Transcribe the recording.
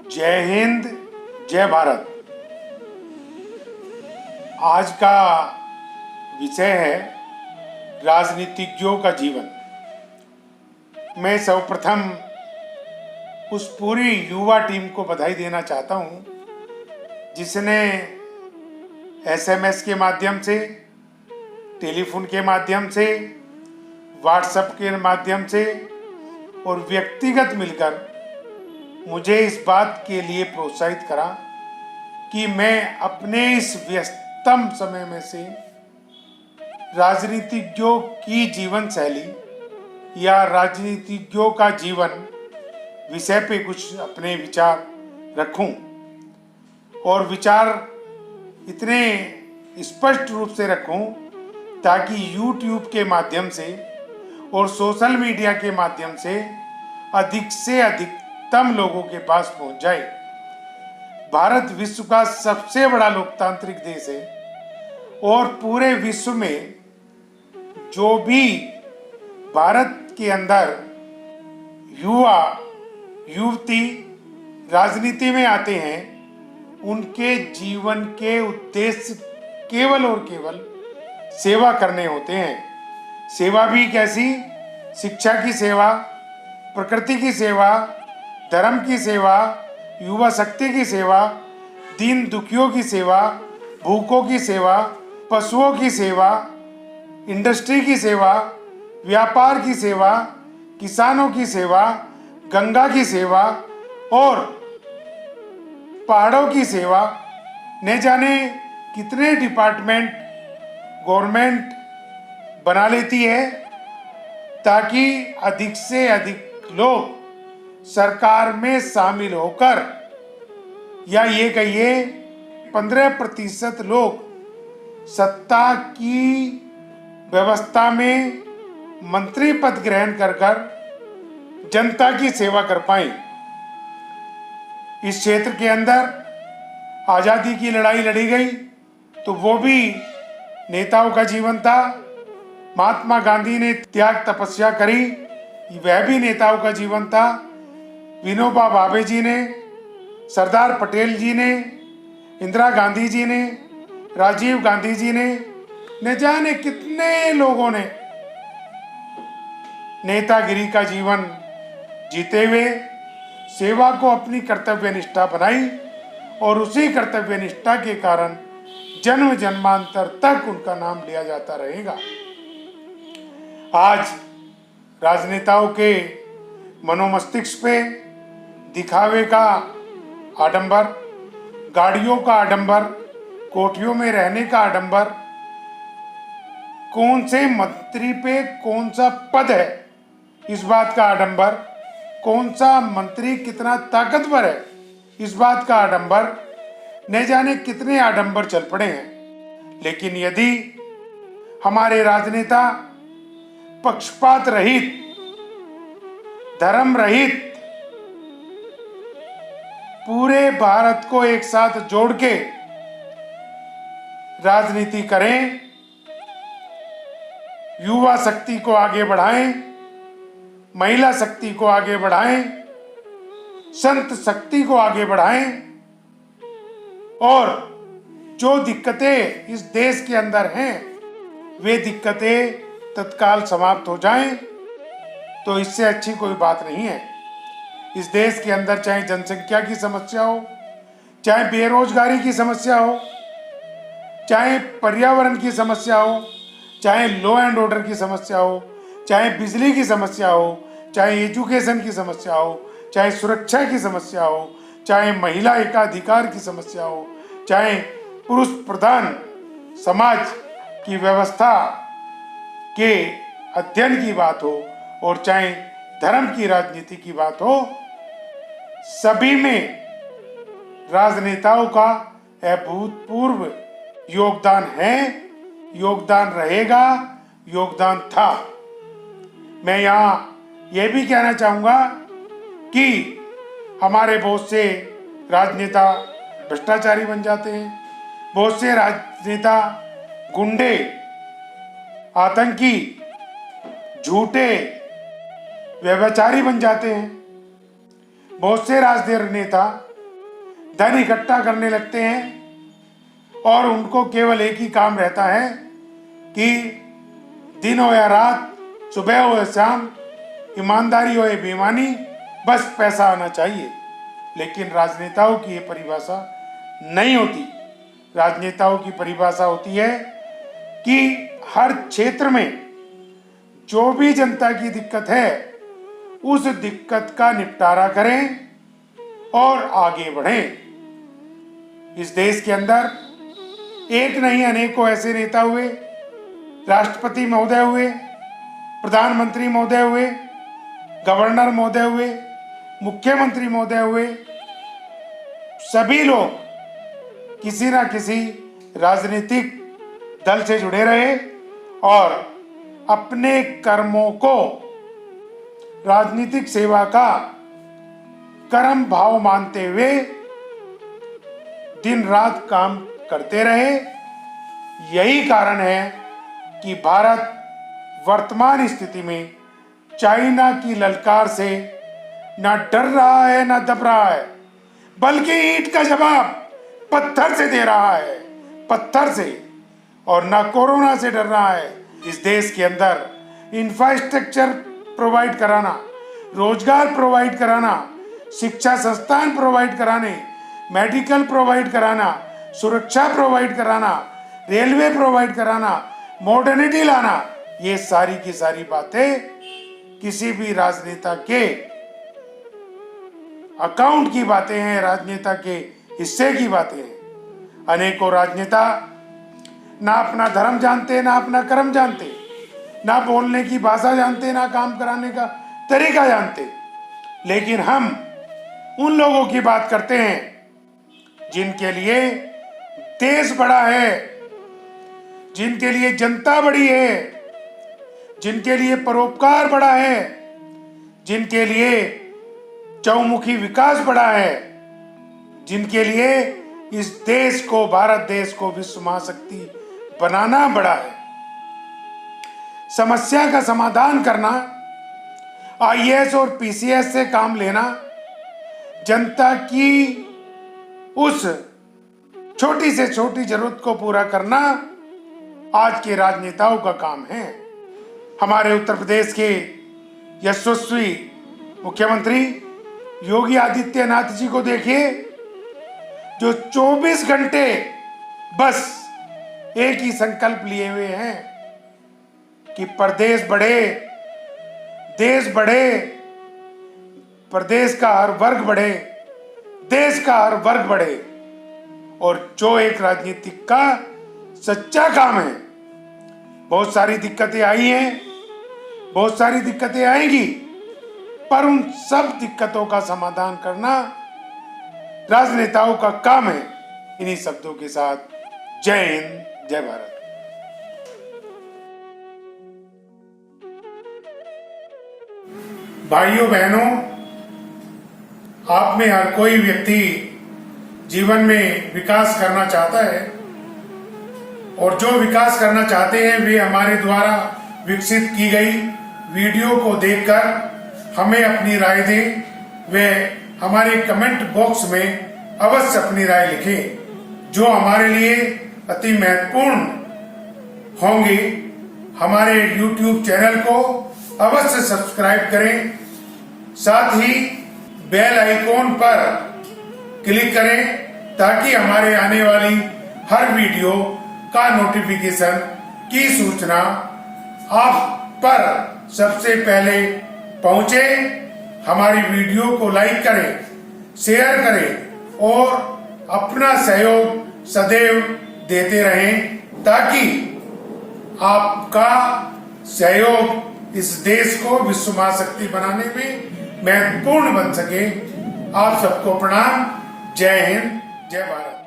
जय हिंद, जय भारत। आज का विषय है राजनीतिज्ञों का जीवन। मैं सर्वप्रथम उस पूरी युवा टीम को बधाई देना चाहता हूँ जिसने एसएमएस के माध्यम से, टेलीफोन के माध्यम से, व्हाट्सएप के माध्यम से और व्यक्तिगत मिलकर मुझे इस बात के लिए प्रोत्साहित करा कि मैं अपने इस व्यस्तम समय में से राजनीतिज्ञों की जीवन शैली या राजनीतिज्ञों का जीवन विषय पे कुछ अपने विचार रखूं और विचार इतने स्पष्ट रूप से रखूं ताकि YouTube के माध्यम से और सोशल मीडिया के माध्यम से अधिकतम लोगों के पास पहुंच जाए। भारत विश्व का सबसे बड़ा लोकतांत्रिक देश है और पूरे विश्व में जो भी भारत के अंदर युवा युवती राजनीति में आते हैं उनके जीवन के उद्देश्य केवल और केवल सेवा करने होते हैं। सेवा भी कैसी? शिक्षा की सेवा, प्रकृति की सेवा, धर्म की सेवा, युवा शक्ति की सेवा, दीन दुखियों की सेवा, भूखों की सेवा, पशुओं की सेवा, इंडस्ट्री की सेवा, व्यापार की सेवा, किसानों की सेवा, गंगा की सेवा और पहाड़ों की सेवा। न जाने कितने डिपार्टमेंट गवर्नमेंट बना लेती है ताकि अधिक से अधिक लोग सरकार में शामिल होकर, या ये कहिए 15% लोग सत्ता की व्यवस्था में मंत्री पद ग्रहण कर जनता की सेवा कर पाए। इस क्षेत्र के अंदर आज़ादी की लड़ाई लड़ी गई तो वो भी नेताओं का जीवन था। महात्मा गांधी ने त्याग तपस्या करी, वह भी नेताओं का जीवन था। विनोबा भावे जी ने, सरदार पटेल जी ने, इंदिरा गांधी जी ने, राजीव गांधी जी ने, न जाने कितने लोगों ने नेतागिरी का जीवन जीते हुए सेवा को अपनी कर्तव्य निष्ठा बनाई और उसी कर्तव्य निष्ठा के कारण जन्म जन्मांतर तक उनका नाम लिया जाता रहेगा। आज राजनेताओं के मनोमस्तिष्क पे दिखावे का आडंबर, गाड़ियों का आडंबर, कोठियों में रहने का आडंबर, कौन से मंत्री पे कौन सा पद है इस बात का आडंबर, कौन सा मंत्री कितना ताकतवर है इस बात का आडंबर, न जाने कितने आडंबर चल पड़े हैं। लेकिन यदि हमारे राजनेता पक्षपात रहित, धर्म रहित पूरे भारत को एक साथ जोड़ के राजनीति करें, युवा शक्ति को आगे बढ़ाएं, महिला शक्ति को आगे बढ़ाएं, संत शक्ति को आगे बढ़ाएं और जो दिक्कतें इस देश के अंदर हैं वे दिक्कतें तत्काल समाप्त हो जाएं, तो इससे अच्छी कोई बात नहीं है। इस देश के अंदर चाहे जनसंख्या की समस्या हो, चाहे बेरोजगारी की समस्या हो, चाहे पर्यावरण की समस्या हो, चाहे लॉ एंड ऑर्डर की समस्या हो, चाहे बिजली की समस्या हो, चाहे एजुकेशन की समस्या हो, चाहे सुरक्षा की समस्या हो, चाहे महिला एकाधिकार की समस्या हो, चाहे पुरुष प्रधान समाज की व्यवस्था के अध्ययन की बात हो और चाहे धर्म की राजनीति की बात हो, सभी में राजनेताओं का अभूतपूर्व योगदान है, योगदान रहेगा, योगदान था। मैं यहाँ यह भी कहना चाहूँगा कि हमारे बहुत से राजनेता भ्रष्टाचारी बन जाते हैं, बहुत से राजनेता गुंडे, आतंकी, झूठे व्यभिचारी बन जाते हैं, बहुत से राजनेता धन इकट्ठा करने लगते हैं और उनको केवल एक ही काम रहता है कि दिन हो या रात, सुबह हो या शाम, ईमानदारी हो या बेईमानी, बस पैसा आना चाहिए। लेकिन राजनेताओं की ये परिभाषा नहीं होती। राजनेताओं की परिभाषा होती है कि हर क्षेत्र में जो भी जनता की दिक्कत है उस दिक्कत का निपटारा करें और आगे बढ़ें। इस देश के अंदर एक नहीं अनेकों ऐसे नेता हुए, राष्ट्रपति महोदय हुए, प्रधानमंत्री महोदय हुए, गवर्नर महोदय हुए, मुख्यमंत्री महोदय हुए। सभी लोग किसी ना किसी राजनीतिक दल से जुड़े रहे और अपने कर्मों को राजनीतिक सेवा का कर्म भाव मानते हुए दिन रात काम करते रहे। यही कारण है कि भारत वर्तमान स्थिति में चाइना की ललकार से ना डर रहा है ना दब रहा है, बल्कि ईंट का जवाब पत्थर से दे रहा है, पत्थर से। और ना कोरोना से डर रहा है। इस देश के अंदर इंफ्रास्ट्रक्चर प्रोवाइड कराना, रोजगार प्रोवाइड कराना, शिक्षा संस्थान प्रोवाइड कराने, मेडिकल प्रोवाइड कराना, सुरक्षा प्रोवाइड कराना, रेलवे प्रोवाइड कराना, मॉडर्निटी लाना, ये सारी की सारी बातें किसी भी राजनेता के अकाउंट की बातें हैं, राजनेता के हिस्से की बातें हैं। अनेकों राजनेता ना अपना धर्म जानते, ना अपना कर्म जानते, ना बोलने की भाषा जानते, ना काम कराने का तरीका जानते। लेकिन हम उन लोगों की बात करते हैं जिनके लिए देश बड़ा है, जिनके लिए जनता बड़ी है, जिनके लिए परोपकार बड़ा है, जिनके लिए चौमुखी विकास बड़ा है, जिनके लिए इस देश को, भारत देश को विश्व महाशक्ति बनाना बड़ा है। समस्या का समाधान करना, आईएएस और पीसीएस से काम लेना, जनता की उस छोटी से छोटी जरूरत को पूरा करना आज के राजनेताओं का काम है। हमारे उत्तर प्रदेश के यशस्वी मुख्यमंत्री योगी आदित्यनाथ जी को देखिए, जो 24 घंटे बस एक ही संकल्प लिए हुए हैं कि प्रदेश बढ़े, देश बढ़े, प्रदेश का हर वर्ग बढ़े, देश का हर वर्ग बढ़े। और जो एक राजनीतिक का सच्चा काम है। बहुत सारी दिक्कतें आई हैं, बहुत सारी दिक्कतें आएंगी, पर उन सब दिक्कतों का समाधान करना राजनेताओं का काम है। इन्हीं शब्दों के साथ जय हिंद, जय भारत। भाइयों बहनों, आप में हर कोई व्यक्ति जीवन में विकास करना चाहता है और जो विकास करना चाहते हैं वे हमारे द्वारा विकसित की गई वीडियो को देखकर हमें अपनी राय दें। वे हमारे कमेंट बॉक्स में अवश्य अपनी राय लिखें, जो हमारे लिए अति महत्वपूर्ण होंगी। हमारे YouTube चैनल को अवश्य सब्सक्राइब करें, साथ ही बेल आइकॉन पर क्लिक करें ताकि हमारे आने वाली हर वीडियो का नोटिफिकेशन की सूचना आप पर सबसे पहले पहुंचे। हमारी वीडियो को लाइक करें, शेयर करें और अपना सहयोग सदैव देते रहें ताकि आपका सहयोग इस देश को विश्व महाशक्ति बनाने में महत्वपूर्ण बन सके। आप सबको प्रणाम। जय हिंद, जय भारत।